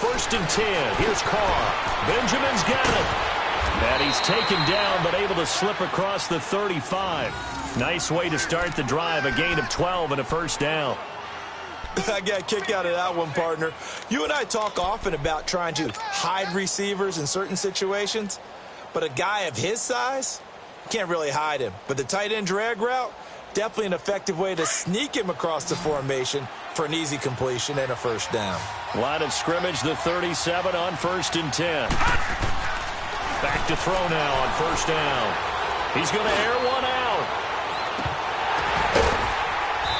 first and 10. Here's Carr. Benjamin's got it. And he's taken down, but able to slip across the 35. Nice way to start the drive. A gain of 12 and a first down. I got a kick out of that one, partner. You and I talk often about trying to hide receivers in certain situations, but a guy of his size, can't really hide him. But the tight end drag route, definitely an effective way to sneak him across the formation for an easy completion and a first down. Line of scrimmage, the 37 on first and 10. Back to throw now on first down. He's going to air one out.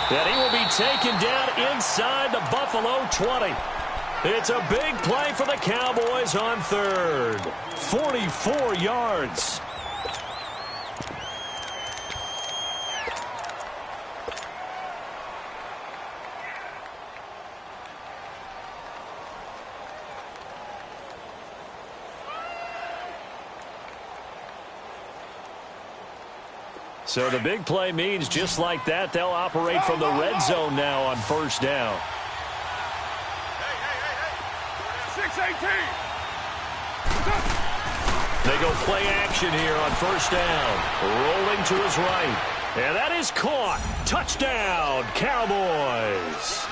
And he will be taken down inside the Buffalo 20. It's a big play for the Cowboys on third. 44 yards. So the big play means just like that, they'll operate from the red zone now on first down. 6-18. They go play action here on first down. Rolling to his right. And that is caught. Touchdown, Cowboys.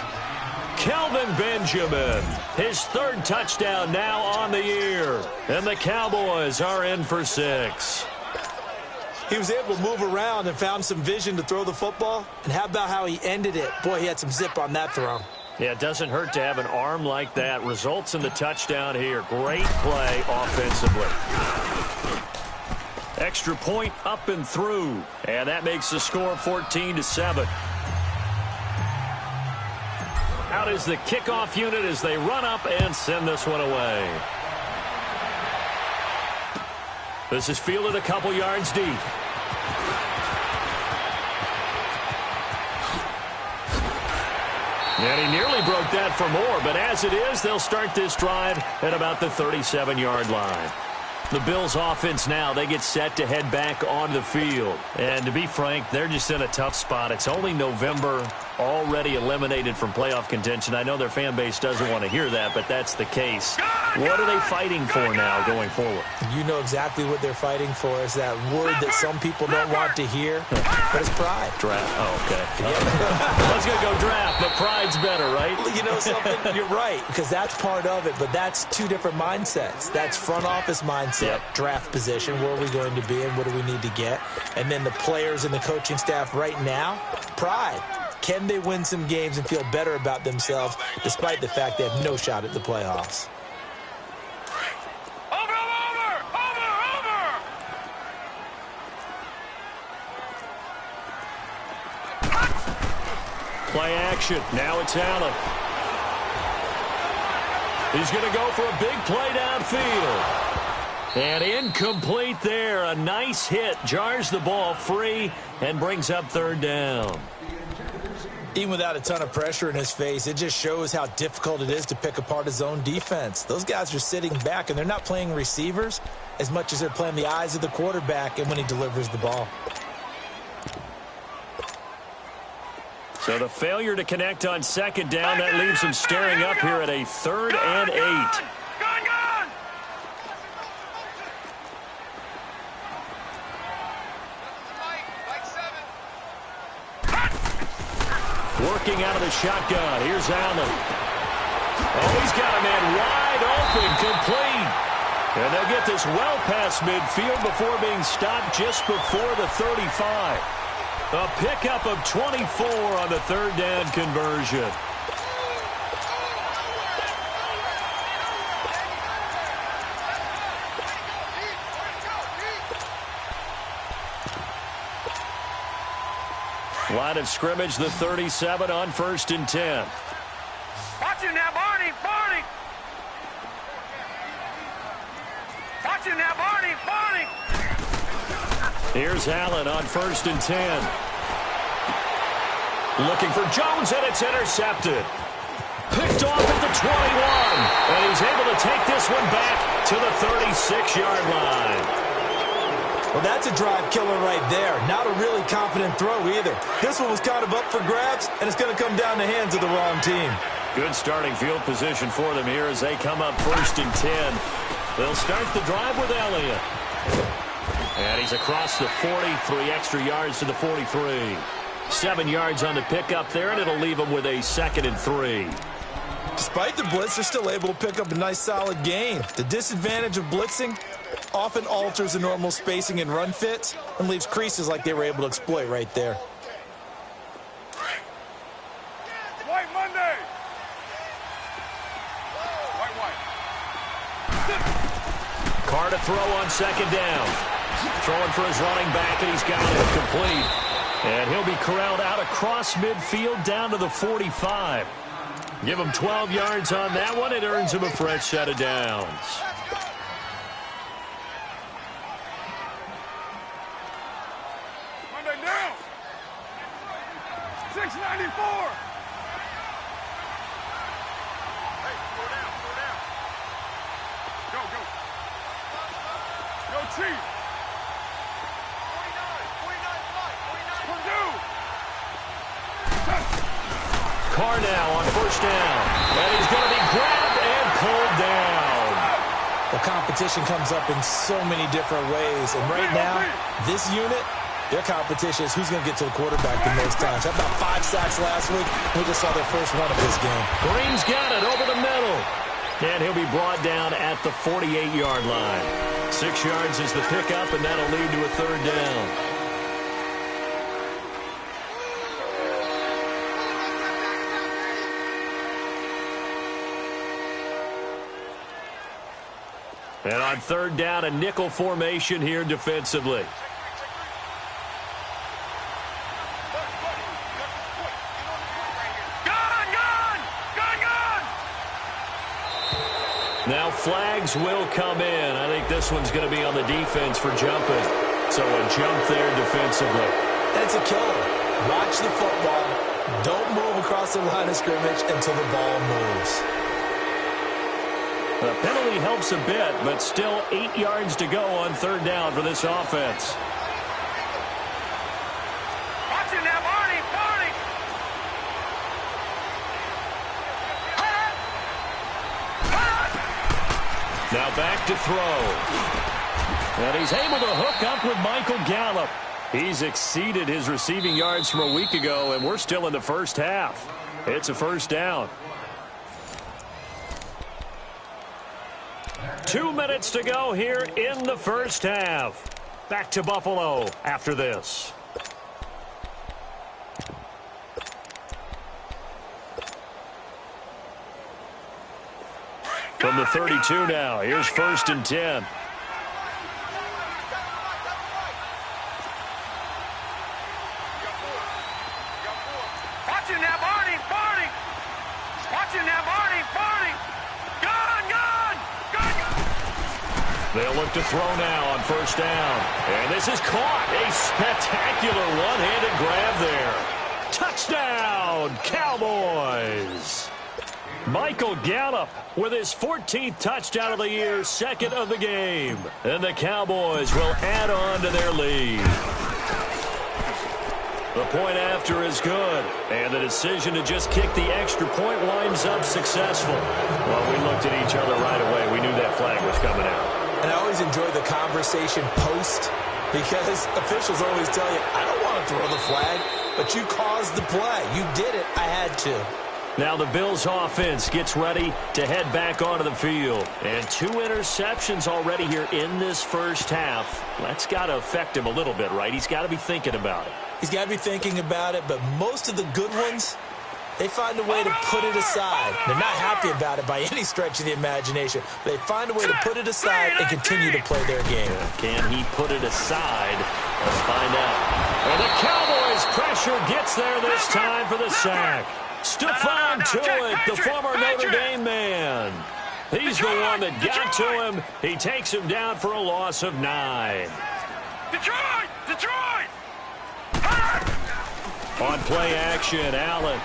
Kelvin Benjamin, his third touchdown now on the year. And the Cowboys are in for 6. He was able to move around and found some vision to throw the football. And how about how he ended it? Boy, he had some zip on that throw. Yeah, it doesn't hurt to have an arm like that. Results in the touchdown here. Great play offensively. Extra point up and through. And that makes the score 14-7. Out is the kickoff unit as they run up and send this one away. This is fielded a couple yards deep. And he nearly broke that for more, but as it is, they'll start this drive at about the 37-yard line. The Bills offense now, they get set to head back on the field. And to be frank, they're just in a tough spot. It's only November, already eliminated from playoff contention. I know their fan base doesn't want to hear that, but that's the case. What are they fighting for now going forward? You know exactly what they're fighting for. Is that word that some people don't want to hear, but it's pride. Draft. Oh, okay. I was going to go draft, but pride's better, right? You know something? You're right, because that's part of it, but that's two different mindsets. That's front office mindset, draft position, where are we going to be and what do we need to get? And then the players and the coaching staff right now, pride. Can they win some games and feel better about themselves despite the fact they have no shot at the playoffs? Play action. Now it's Allen. He's going to go for a big play downfield. And incomplete there. A nice hit. Jars the ball free and brings up third down. Even without a ton of pressure in his face, it just shows how difficult it is to pick apart his own defense. Those guys are sitting back, and they're not playing receivers as much as they're playing the eyes of the quarterback and when he delivers the ball. So the failure to connect on second down, that leaves him staring up here at a 3rd and 8. Gone! Working out of the shotgun. Here's Allen. Oh, he's got a man wide open, complete. And they'll get this well past midfield before being stopped just before the 35. A pickup of 24 on the 3rd down conversion. Line of scrimmage, the 37 on 1st and 10. Watch him now, Barney! Barney! Watch him now, Barney! Barney! Here's Allen on 1st and 10. Looking for Jones, and it's intercepted. Picked off at the 21. And he's able to take this one back to the 36-yard line. Well, that's a drive killer right there. Not a really confident throw either. This one was kind of up for grabs, and it's going to come down the hands of the wrong team. Good starting field position for them here as they come up 1st and 10. They'll start the drive with Elliott. And he's across the 40, 3 extra yards to the 43. 7 yards on the pickup there, and it'll leave them with a 2nd and 3. Despite the blitz, they're still able to pick up a nice solid gain. The disadvantage of blitzing often alters the normal spacing and run fits and leaves creases like they were able to exploit right there. White Monday. White. Carr to throw on 2nd down. Throwing for his running back, and he's got it complete. And he'll be corralled out across midfield down to the 45. Give him 12 yards on that one. It earns him a fresh set of downs. Monday down. 694. Hey, slow down, slow down. Go, go. Go, Chief. 49, Purdue. Carr now on 1st down. And he's going to be grabbed and pulled down. The competition comes up in so many different ways. And right now, this unit, their competition is who's going to get to the quarterback the most times. How about 5 sacks last week? We just saw their first one of this game. Green's got it over the middle. And he'll be brought down at the 48-yard line. 6 yards is the pickup, and that'll lead to a 3rd down. And on 3rd down, a nickel formation here defensively. Now flags will come in. I think this one's going to be on the defense for jumping. So a jump there defensively. That's a killer. Watch the football. Don't move across the line of scrimmage until the ball moves. The penalty helps a bit, but still 8 yards to go on 3rd down for this offense. Watch it now, Barney, Barney. Now back to throw. And he's able to hook up with Michael Gallup. He's exceeded his receiving yards from a week ago, and we're still in the first half. It's a 1st down. 2 minutes to go here in the first half. Back to Buffalo after this. From the 32 now, here's 1st and 10. Watch it now, Barney, Barney. Watch it now, Barney, Barney. Gun, gun, gun, gun. They'll look to throw now on 1st down. And this is caught. A spectacular one-handed grab there. Touchdown, Cowboys. Michael Gallup with his 14th touchdown of the year, 2nd of the game. And the Cowboys will add on to their lead. The point after is good, and the decision to just kick the extra point winds up successful. Well, we looked at each other right away. We knew that flag was coming out. And I always enjoy the conversation post because officials always tell you, I don't want to throw the flag, but you caused the play. You did it. I had to. Now the Bills offense gets ready to head back onto the field. And 2 interceptions already here in this first half. That's got to affect him a little bit, right? He's got to be thinking about it. He's got to be thinking about it, but most of the good ones, they find a way to put it aside. They're not happy about it by any stretch of the imagination. They find a way to put it aside and continue to play their game. Can he put it aside? Let's find out. And the Cowboys pressure gets there this time for the sack. Stephon Tuitt, the former Notre Dame man. He's the one that got to him. He takes him down for a loss of 9. Detroit! Detroit! On play action, Allen.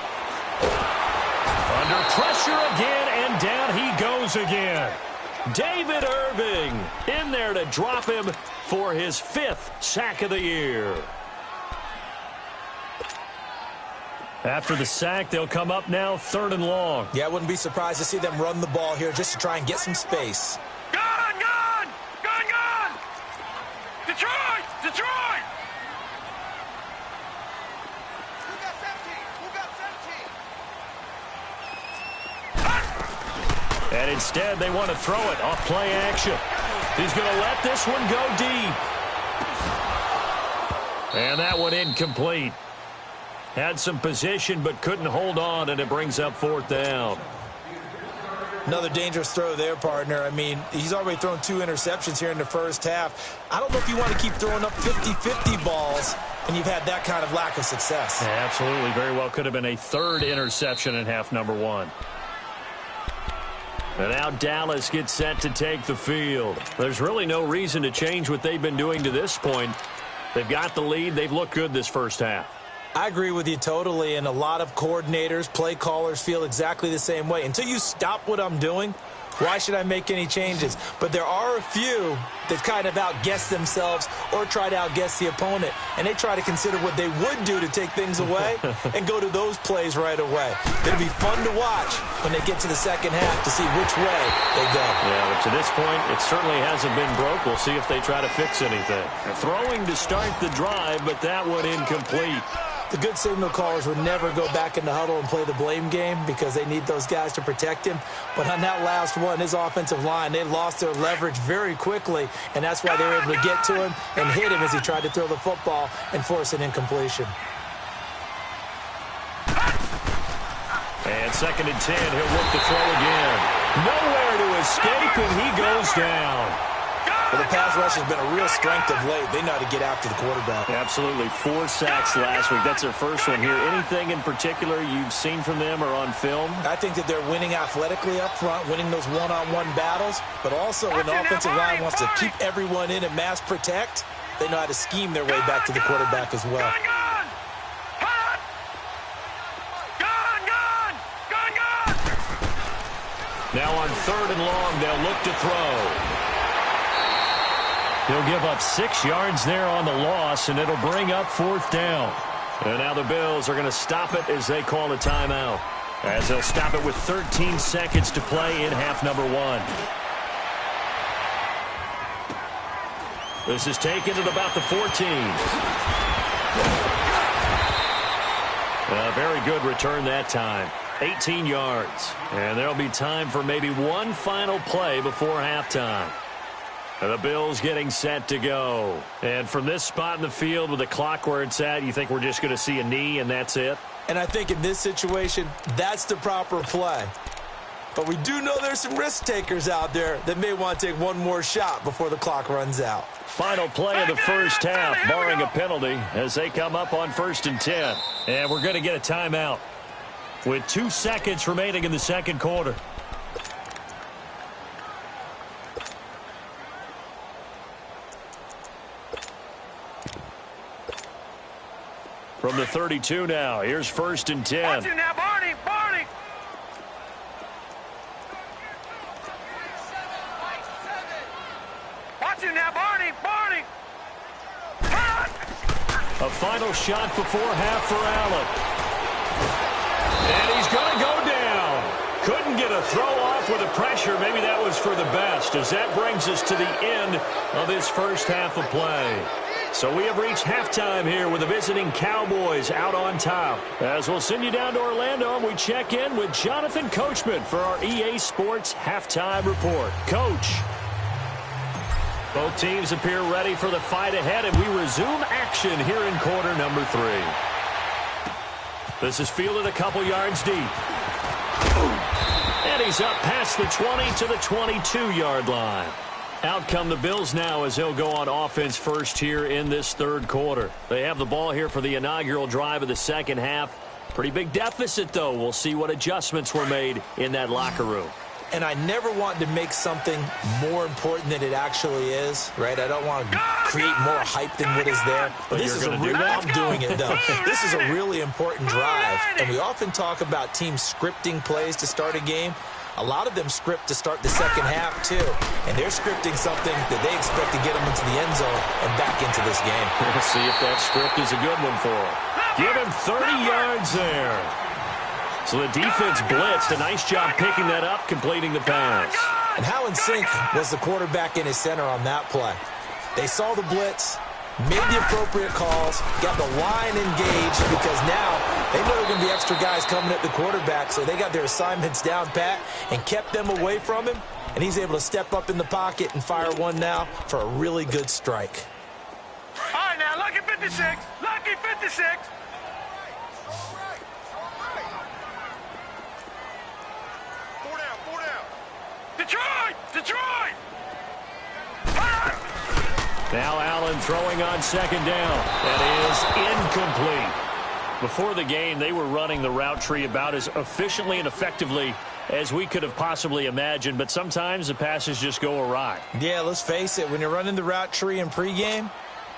Under pressure again, and down he goes again. David Irving in there to drop him for his 5th sack of the year. After the sack, they'll come up now 3rd and long. Yeah, I wouldn't be surprised to see them run the ball here just to try and get some space. Gun, gun! Gun, gun! Detroit! Detroit! Who got 17? Who got 17? And instead, they want to throw it off play action. He's going to let this one go deep. And that one incomplete. Had some position but couldn't hold on, and it brings up 4th down. Another dangerous throw there, partner. I mean, he's already thrown 2 interceptions here in the first half. I don't know if you want to keep throwing up 50-50 balls, and you've had that kind of lack of success. Yeah, absolutely. Very well could have been a 3rd interception in half number 1. And now Dallas gets set to take the field. There's really no reason to change what they've been doing to this point. They've got the lead. They've looked good this first half. I agree with you totally, and a lot of coordinators, play callers feel exactly the same way. Until you stop what I'm doing, why should I make any changes? But there are a few that kind of outguess themselves or try to outguess the opponent, and they try to consider what they would do to take things away and go to those plays right away. It'll be fun to watch when they get to the second half to see which way they go. Yeah, but to this point, it certainly hasn't been broke. We'll see if they try to fix anything. Throwing to start the drive, but that one incomplete. The good signal callers would never go back in the huddle and play the blame game because they need those guys to protect him. But on that last one, his offensive line, they lost their leverage very quickly, and that's why they were able to get to him and hit him as he tried to throw the football and force an incompletion. And 2nd and 10, he'll look to throw again. Nowhere to escape, and he goes down. Well, the pass rush has been a real strength of late. They know how to get after the quarterback. Absolutely. 4 sacks last week. That's their first one here. Anything in particular you've seen from them or on film? I think that they're winning athletically up front, winning those one-on-one battles, but also when the offensive line wants to keep everyone in and mass protect, they know how to scheme their way back to the quarterback as well. Now on 3rd and long, they'll look to throw. He'll give up 6 yards there on the loss, and it'll bring up 4th down. And now the Bills are going to stop it as they call a timeout, as they'll stop it with 13 seconds to play in half number 1. This is taken at about the 14. A very good return that time. 18 yards. And there'll be time for maybe one final play before halftime. And the Bills getting set to go. And from this spot in the field with the clock where it's at, you think we're just going to see a knee and that's it? And I think in this situation, that's the proper play. But we do know there's some risk takers out there that may want to take one more shot before the clock runs out. Final play of the first half, barring a penalty, as they come up on 1st and 10. And we're going to get a timeout with 2 seconds remaining in the second quarter. From the 32 now, here's 1st and 10. Watch it now, Barney, Barney. Watch it now, Barney, Barney. A final shot before half for Allen. And he's going to go down. Couldn't get a throw off with the pressure. Maybe that was for the best, as that brings us to the end of this first half of play. So we have reached halftime here with the visiting Cowboys out on top. As we'll send you down to Orlando, and we check in with Jonathan Coachman for our EA Sports Halftime Report. Coach. Both teams appear ready for the fight ahead, and we resume action here in quarter number 3. This is fielded a couple yards deep. And he's up past the 20 to the 22-yard line. Out come the Bills now as they'll go on offense first here in this third quarter. They have the ball here for the inaugural drive of the second half. Pretty big deficit, though. We'll see what adjustments were made in that locker room. And I never want to make something more important than it actually is, right? I don't want to create more hype than what is there. But this is a real, I'm doing it, though. This is a really important drive. And we often talk about teams scripting plays to start a game. A lot of them script to start the second half, too. And they're scripting something that they expect to get them into the end zone and back into this game. We'll see if that script is a good one for them. Give him 30 yards there. So the defense blitzed. A nice job picking that up, completing the pass. And how in sync was the quarterback in his center on that play? They saw the blitz, made the appropriate calls, got the line engaged because now they know there are going to be extra guys coming at the quarterback, so they got their assignments down pat and kept them away from him, and he's able to step up in the pocket and fire one now for a really good strike. All right, now, lucky 56. Lucky 56. Four down. Detroit! Detroit! Now Allen throwing on second down. That is incomplete. Before the game, they were running the route tree about as efficiently and effectively as we could have possibly imagined, but sometimes the passes just go awry. Yeah, let's face it, when you're running the route tree in pregame,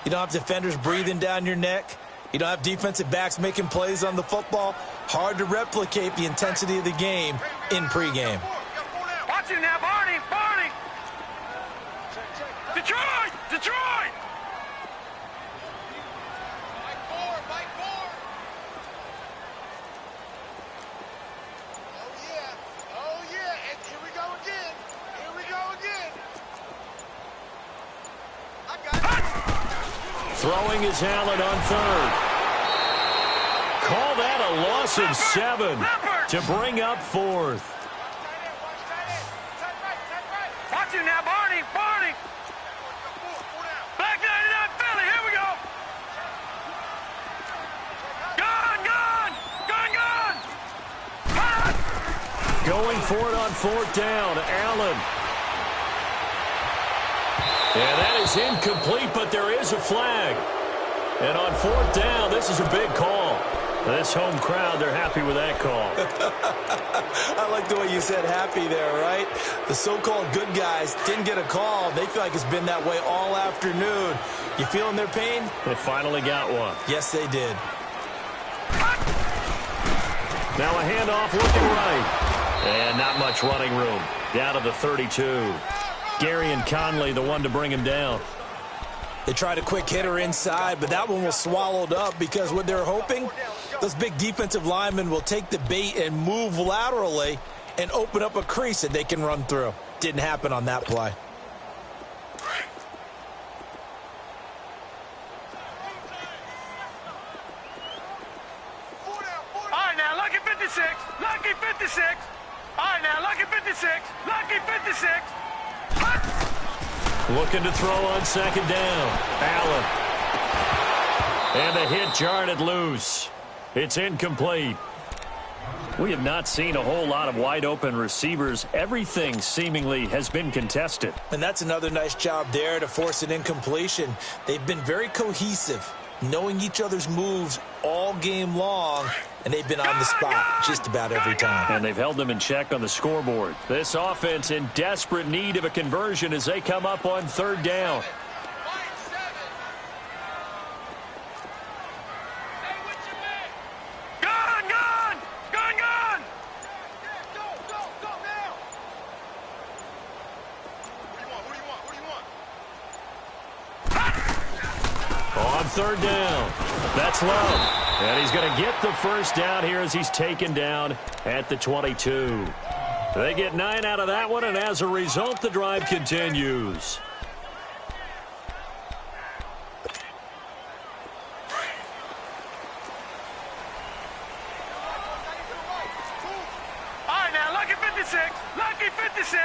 you don't have defenders breathing down your neck. You don't have defensive backs making plays on the football. Hard to replicate the intensity of the game in pregame. Watch it now, Barney! Barney! Detroit! Detroit! Mike four! Oh, yeah. And here we go again. I got it. Throwing is Allen on third. Call that a loss of 7 to bring up fourth. Watch it now, Barney! Barney! Back 99 Philly, here we go! Gone! Going for it on fourth down. Allen. And that is incomplete, but there is a flag. And on fourth down, this is a big call. This home crowd, they're happy with that call. I like the way you said happy there, right? The so-called good guys didn't get a call. They feel like it's been that way all afternoon. You feeling their pain? They finally got one. Yes, they did. Now a handoff looking right. And not much running room. Down to the 32. Gary and Conley, the one to bring him down. They tried a quick hitter inside, but that one was swallowed up because what they're hoping, those big defensive linemen will take the bait and move laterally and open up a crease that they can run through. Didn't happen on that play. All right, now, lucky 56. Lucky 56. All right, now, lucky 56. Lucky 56. Looking to throw on second down. Allen. And the hit jarred it loose. It's incomplete. We have not seen a whole lot of wide open receivers. Everything seemingly has been contested. And that's another nice job there to force an incompletion. They've been very cohesive, knowing each other's moves all game long, and they've been on the spot just about every time. And they've held them in check on the scoreboard. This offense in desperate need of a conversion as they come up on third down. On third down. That's Love. And he's going to get the first down here as he's taken down at the 22. They get 9 out of that one, and as a result, the drive continues. All right, now, lucky 56. Lucky 56.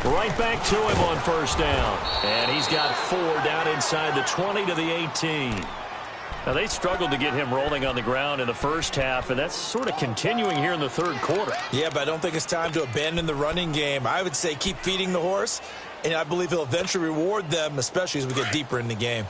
Right back to him on first down. And he's got 4 down inside the 20 to the 18. Now, they struggled to get him rolling on the ground in the first half, and that's sort of continuing here in the third quarter. Yeah, but I don't think it's time to abandon the running game. I would say keep feeding the horse, and I believe he'll eventually reward them, especially as we get deeper in the game.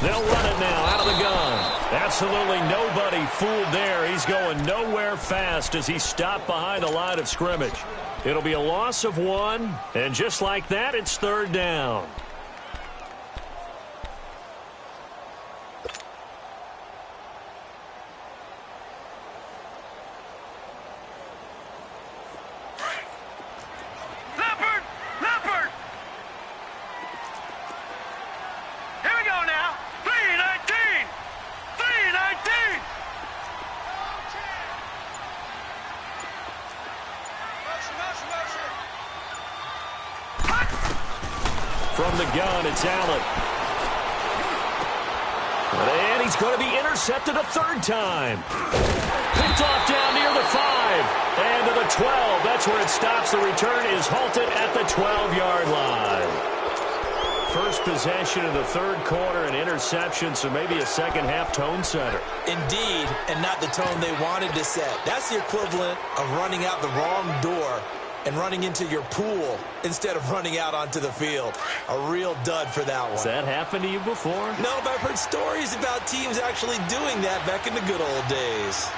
They'll run it now out of the gun. Absolutely nobody fooled there. He's going nowhere fast as he stopped behind the line of scrimmage. It'll be a loss of 1, and just like that, it's third down. From the gun, it's Allen. And he's going to be intercepted a third time. Picked off down near the 5. And to the 12. That's where it stops. The return is halted at the 12-yard line. First possession of the third quarter, an interception, so maybe a second-half tone setter. Indeed, and not the tone they wanted to set. That's the equivalent of running out the wrong door and running into your pool instead of running out onto the field. A real dud for that one. Has that happened to you before? No, but I've heard stories about teams actually doing that back in the good old days.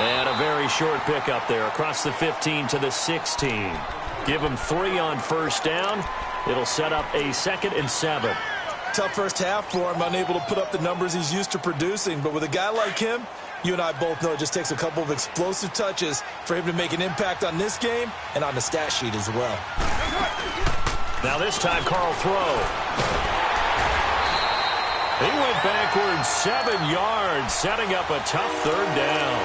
And a very short pickup there across the 15 to the 16. Give him 3 on first down. It'll set up a 2nd and 7. Tough first half for him, unable to put up the numbers he's used to producing. But with a guy like him, you and I both know it just takes a couple of explosive touches for him to make an impact on this game and on the stat sheet as well. Now this time, Carl throw. He went backwards 7 yards, setting up a tough third down.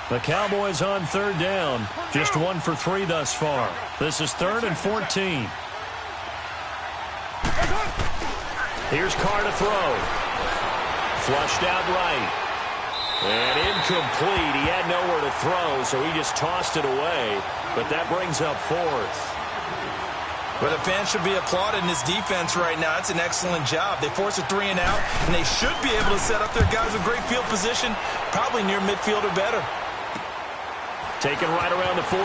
The Cowboys on third down. Just 1 for 3 thus far. This is 3rd and 14. Here's Carr to throw. Flushed out right. And incomplete. He had nowhere to throw, so he just tossed it away. But that brings up 4th. But the fans should be applauding this defense right now. It's an excellent job. They force a 3 and out, and they should be able to set up their guys with great field position, probably near midfield or better. Taken right around the 44.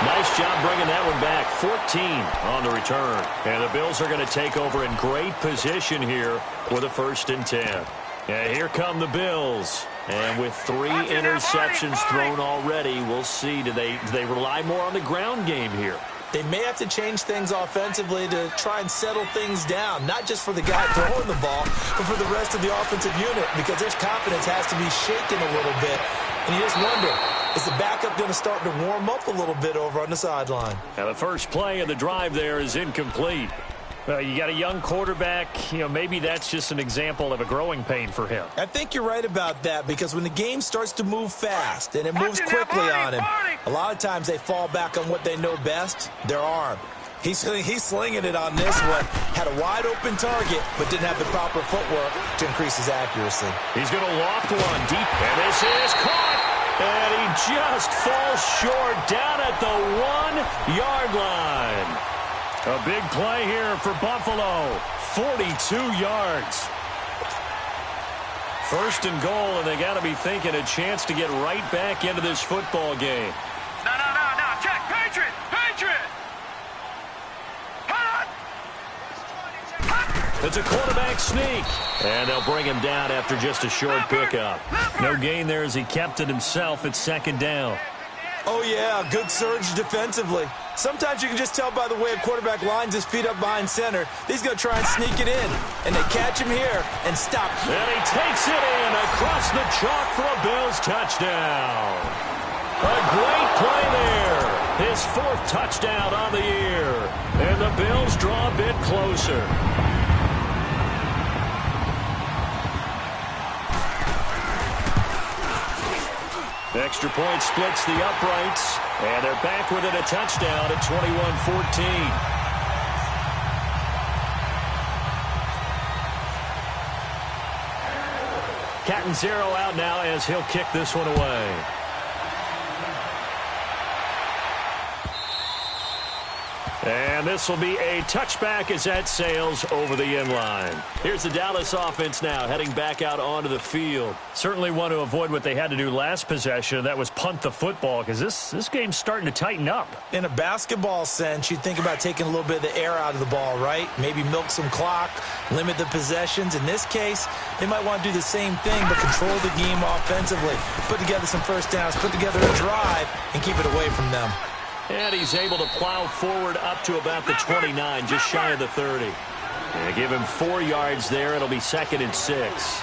Nice job bringing that one back. 14 on the return. And the Bills are going to take over in great position here with a 1st and 10. And here come the Bills. And with 3 interceptions thrown already, we'll see. Do they rely more on the ground game here? They may have to change things offensively to try and settle things down, not just for the guy throwing the ball, but for the rest of the offensive unit, because their confidence has to be shaken a little bit. And you just wonder, is the backup going to start to warm up a little bit over on the sideline? Now the first play of the drive there is incomplete. You got a young quarterback. Maybe that's just an example of a growing pain for him. I think you're right about that, because when the game starts to move fast and it moves quickly on him, a lot of times they fall back on what they know best, their arm. He's slinging it on this one. Had a wide open target, but didn't have the proper footwork to increase his accuracy. He's going to loft one deep, and this is caught. And he just falls short down at the 1-yard line. A big play here for Buffalo. 42 yards. 1st and goal, and they got to be thinking a chance to get right back into this football game. No. Check. Patriot. It's a quarterback sneak. And they'll bring him down after just a short pickup. No gain there as he kept it himself at 2nd down. Oh, yeah, good surge defensively. Sometimes you can just tell by the way a quarterback lines his feet up behind center. He's going to try and sneak it in. And they catch him here and stop. And he takes it in across the chalk for a Bills touchdown. A great play there. His 4th touchdown on the year. And the Bills draw a bit closer. Extra point splits the uprights, and they're back within a touchdown at 21-14. Catanzaro out now as he'll kick this one away. And this will be a touchback as that sails over the end line. Here's the Dallas offense now heading back out onto the field. Certainly want to avoid what they had to do last possession. That was punt the football, because this game's starting to tighten up. In a basketball sense, you'd think about taking a little bit of the air out of the ball, right? Maybe milk some clock, limit the possessions. In this case, they might want to do the same thing, but control the game offensively. Put together some first downs, put together a drive, and keep it away from them. And he's able to plow forward up to about the 29, just shy of the 30. And give him 4 yards there. It'll be 2nd and 6.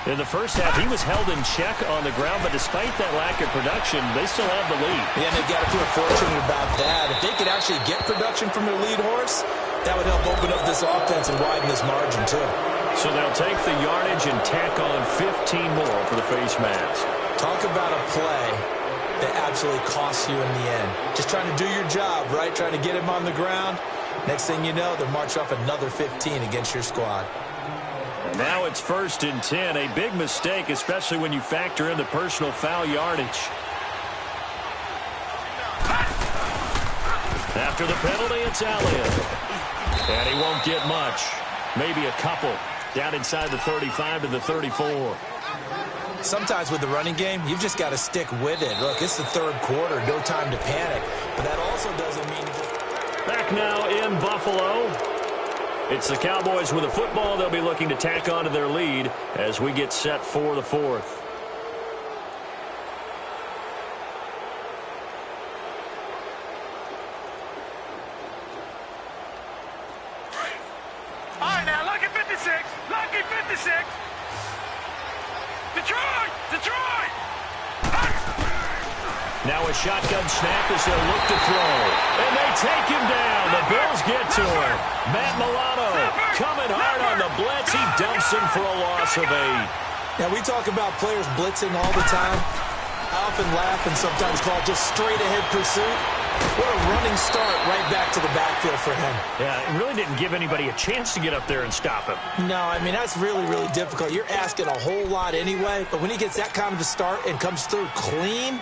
In the first half, he was held in check on the ground, but despite that lack of production, they still have the lead. Yeah, and they've got to feel fortunate about that. If they could actually get production from their lead horse, that would help open up this offense and widen this margin, too. So they'll take the yardage and tack on 15 more for the face mask. Talk about a play that absolutely costs you in the end. Just trying to do your job, right? Trying to get him on the ground. Next thing you know, they'll march off another 15 against your squad. And now it's 1st and 10. A big mistake, especially when you factor in the personal foul yardage. After the penalty, it's Elliott. And he won't get much. Maybe a couple. Down inside the 35 to the 34. Sometimes with the running game, you've just got to stick with it. Look, it's the third quarter. No time to panic. But that also doesn't mean you just... Back now in Buffalo. It's the Cowboys with the football. They'll be looking to tack on to their lead as we get set for the fourth. All right, now, lucky 56. Lucky 56. Detroit! Detroit! Now a shotgun snap as they'll look to throw. And they take him down. The Bills get to him. Matt Milano coming hard on the blitz. He dumps him for a loss of 8. Now, we talk about players blitzing all the time. I often laugh and sometimes call it just straight-ahead pursuit. What a running start right back to the backfield for him. Yeah, it really didn't give anybody a chance to get up there and stop him. No, I mean, that's really, really difficult. You're asking a whole lot anyway, but when he gets that kind of a start and comes through clean,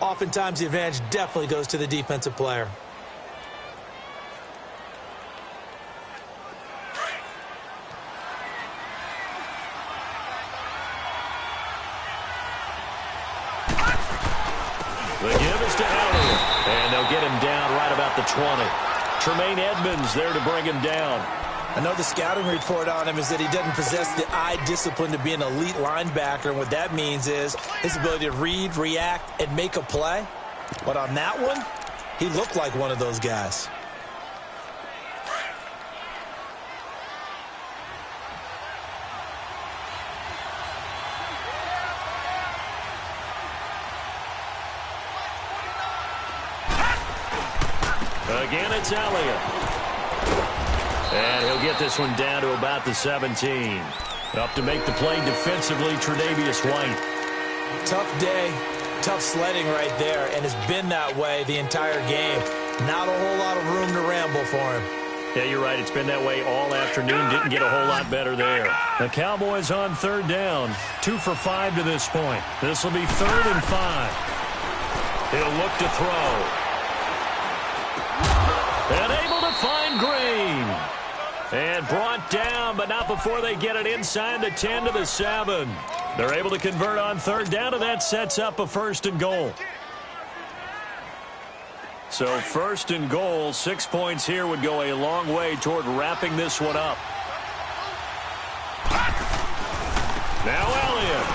oftentimes the advantage definitely goes to the defensive player. The give is to Elliott, and they'll get him down right about the 20. Tremaine Edmonds there to bring him down. I know the scouting report on him is that he doesn't possess the eye discipline to be an elite linebacker, and what that means is his ability to read, react, and make a play. But on that one, he looked like one of those guys. Again, it's Elliott. And he'll get this one down to about the 17. Up to make the play defensively, Tre'Davious White. Tough day, tough sledding right there, and it's been that way the entire game. Not a whole lot of room to ramble for him. Yeah, you're right. It's been that way all afternoon. Didn't get a whole lot better there. The Cowboys on 3rd down. 2 for 5 to this point. This will be 3rd and 5. He'll look to throw. And able to find Green. And brought down, but not before they get it inside the 10 to the 7. They're able to convert on 3rd down, and that sets up a 1st and goal. So 1st and goal, 6 points here would go a long way toward wrapping this one up. Now Elliott.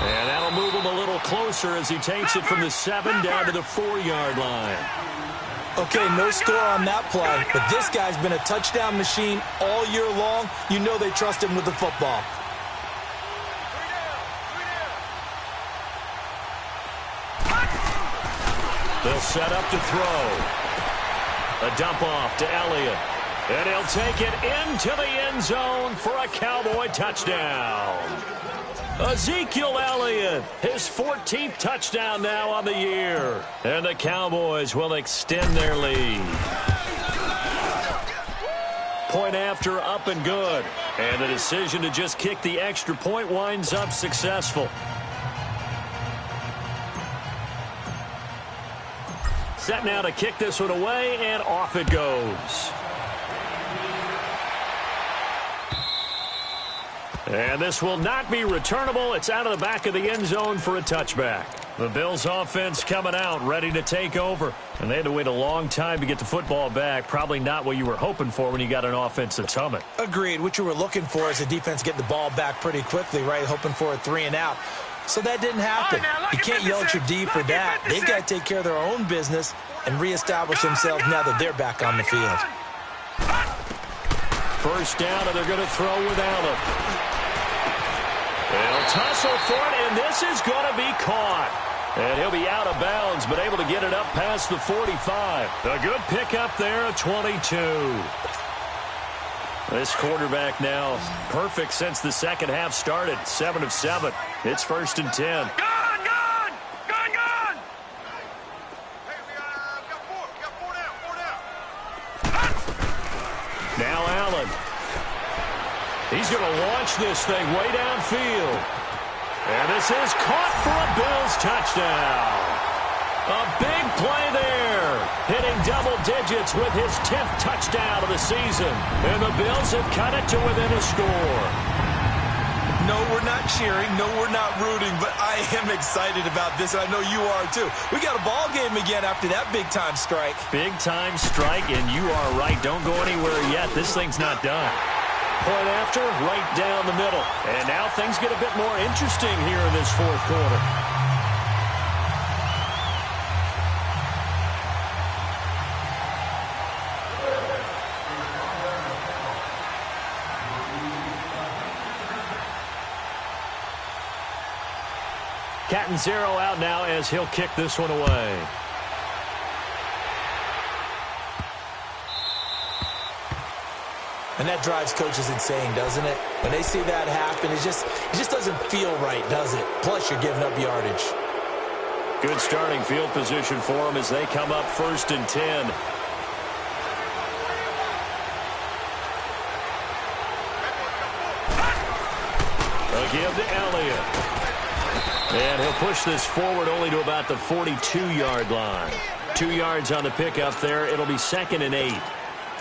And that'll move him a little closer as he takes it from the 7 down to the 4-yard line. Okay, no score on that play, but this guy's been a touchdown machine all year long. You know they trust him with the football. They'll set up to throw. A dump off to Elliott. And he'll take it into the end zone for a Cowboy touchdown. Ezekiel Elliott, his 14th touchdown now on the year. And the Cowboys will extend their lead. Point after, up and good. And the decision to just kick the extra point winds up successful. Set now to kick this one away, and off it goes. And this will not be returnable. It's out of the back of the end zone for a touchback. The Bills offense coming out, ready to take over. And they had to wait a long time to get the football back. Probably not what you were hoping for when you got an offense that's humming. Agreed. What you were looking for is the defense getting the ball back pretty quickly, right? Hoping for a 3 and out. So that didn't happen. You can't yell at your D for that. They've got to take care of their own business and reestablish themselves now that they're back on the field. First down, and they're going to throw with Allen. They'll tussle for it, and this is going to be caught. And he'll be out of bounds, but able to get it up past the 45. A good pickup there at 22. This quarterback now perfect since the second half started. 7 of 7. It's 1st and 10. Gone! Gone! Gone! Gone! Hey, we got four down. Now Allen. He's going to launch this thing way downfield. And this is caught for a Bills touchdown. A big play there. Hitting double digits with his 10th touchdown of the season. And the Bills have cut it to within a score. No, we're not cheering. No, we're not rooting. But I am excited about this, and I know you are too. We got a ball game again after that big-time strike. Big-time strike, and you are right. Don't go anywhere yet. This thing's not done. Point after, right down the middle. And now things get a bit more interesting here in this fourth quarter. Catanzaro out now as he'll kick this one away. And that drives coaches insane, doesn't it? When they see that happen, it just doesn't feel right, does it? Plus, you're giving up yardage. Good starting field position for them as they come up 1st and 10. A give to Elliott. And he'll push this forward only to about the 42-yard line. 2 yards on the pickup there. It'll be 2nd and 8.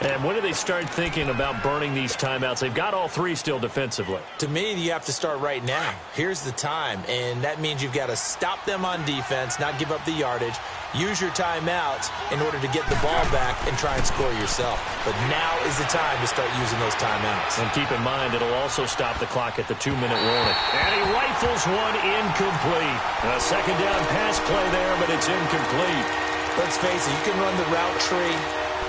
And when do they start thinking about burning these timeouts? They've got all 3 still defensively. To me, you have to start right now. Here's the time, and that means you've got to stop them on defense, not give up the yardage, use your timeouts in order to get the ball back and try and score yourself. But now is the time to start using those timeouts. And keep in mind, it'll also stop the clock at the 2-minute warning. And he rifles one incomplete. A second down pass play there, but it's incomplete. Let's face it, you can run the route tree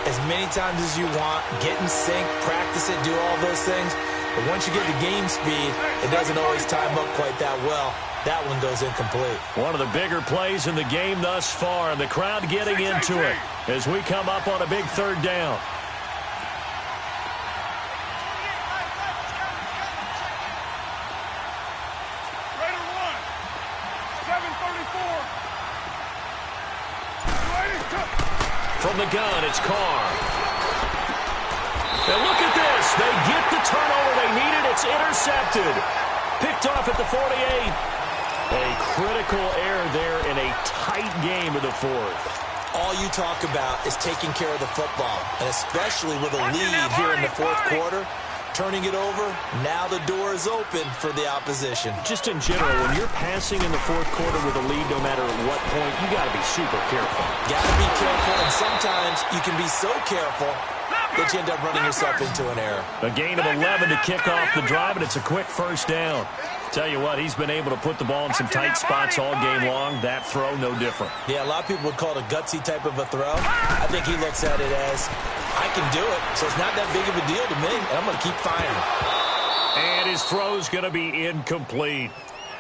as many times as you want, get in sync, practice it, do all those things. But once you get to game speed, it doesn't always time up quite that well. That one goes incomplete. One of the bigger plays in the game thus far, and the crowd getting into it as we come up on a big 3rd down. Raider 1, 7:34. From the gun, it's Carr. And look at this. They get the turnover they needed. It's intercepted. Picked off at the 48. A critical error there in a tight game of the 4th. All you talk about is taking care of the football, and especially with a lead here in the 4th quarter. Turning it over, now the door is open for the opposition. Just in general, when you're passing in the 4th quarter with a lead, no matter at what point, you got to be super careful. Got to be careful, and sometimes you can be so careful that you end up running yourself into an error. A gain of 11 to kick off the drive, and it's a quick 1st down. Tell you what, he's been able to put the ball in some tight spots all game long. That throw, no different. Yeah, a lot of people would call it a gutsy type of a throw. I think he looks at it as, I can do it, so it's not that big of a deal to me, and I'm going to keep firing. And his throw's going to be incomplete.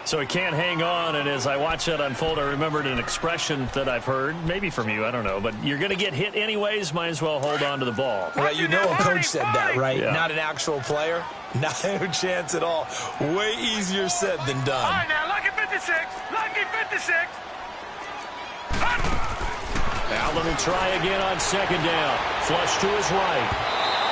So he can't hang on, and as I watch that unfold, I remembered an expression that I've heard, maybe from you, I don't know, but you're going to get hit anyways, might as well hold on to the ball. Well, you know a coach said that, right? Yeah. Not an actual player. Not a chance at all. Way easier said than done. All right, now, lucky 56. Lucky 56. Allen will try again on 2nd down. Flush to his right.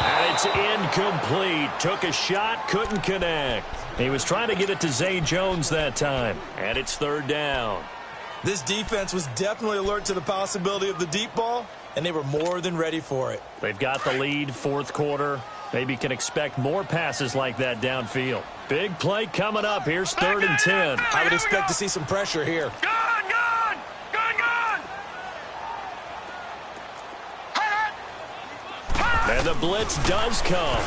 And it's incomplete. Took a shot, couldn't connect. He was trying to get it to Zay Jones that time. And it's 3rd down. This defense was definitely alert to the possibility of the deep ball, and they were more than ready for it. They've got the lead, 4th quarter. Maybe can expect more passes like that downfield. Big play coming up. Here's 3rd and 10. I would expect to see some pressure here. Gone, gone. Gone, gone. And the blitz does come.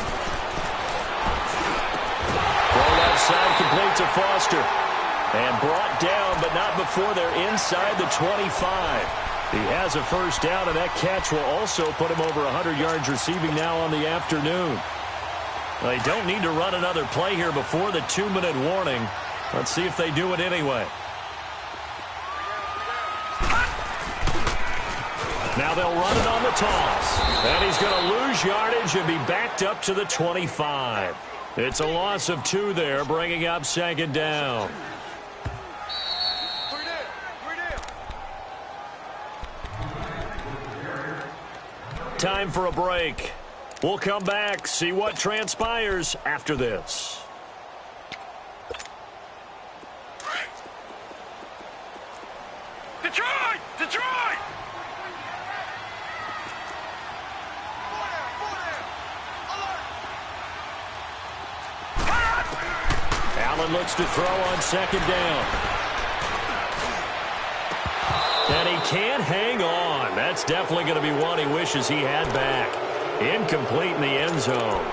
Throw left side, complete to Foster. And brought down, but not before they're inside the 25. He has a 1st down, and that catch will also put him over 100 yards receiving now on the afternoon. They don't need to run another play here before the 2-minute warning. Let's see if they do it anyway. Now they'll run it on the toss. And he's going to lose yardage and be backed up to the 25. It's a loss of 2 there, bringing up 2nd down. Time for a break. We'll come back, see what transpires after this. Detroit! Detroit! Allen looks to throw on 2nd down. And he can't hang on. That's definitely going to be one he wishes he had back. Incomplete in the end zone.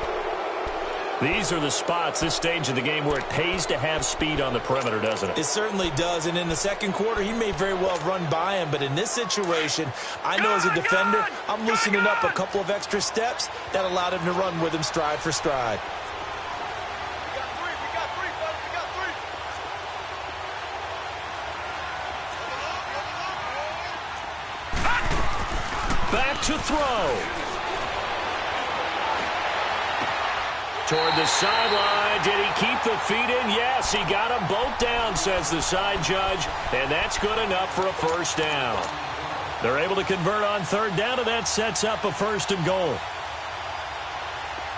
These are the spots, this stage of the game, where it pays to have speed on the perimeter, doesn't it? It certainly does, and in the second quarter, he may very well run by him, but in this situation, I know as a defender, I'm loosening up a couple of extra steps that allowed him to run with him stride for stride. Back to throw. Toward the sideline. Did he keep the feet in? Yes, he got them both down, says the side judge. And that's good enough for a first down. They're able to convert on 3rd down, and that sets up a 1st and goal.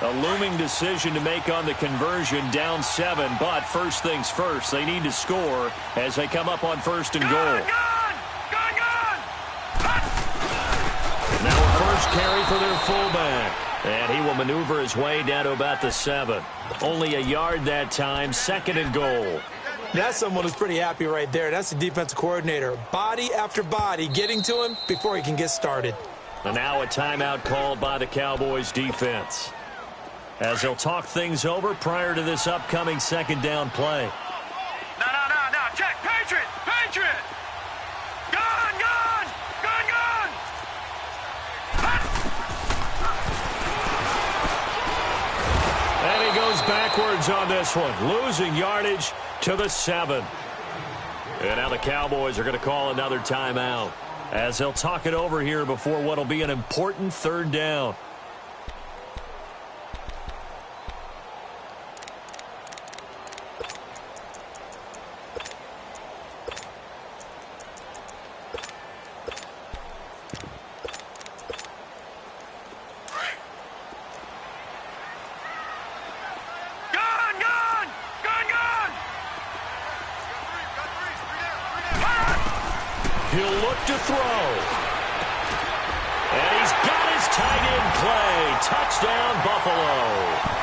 A looming decision to make on the conversion, down 7. But first things first, they need to score as they come up on 1st and goal. Now a first carry for their fullback. And he will maneuver his way down to about the 7. Only a yard that time, 2nd and goal. That's someone who's pretty happy right there. That's the defensive coordinator. Body after body getting to him before he can get started. And now a timeout called by the Cowboys defense, as they'll talk things over prior to this upcoming 2nd down play. No. Check. Patriot. Gun. And he goes backwards on this one, losing yardage to the 7. And now the Cowboys are going to call another timeout, as they'll talk it over here before what will be an important 3rd down. He'll look to throw. And he's got his tight end play. Touchdown, Buffalo.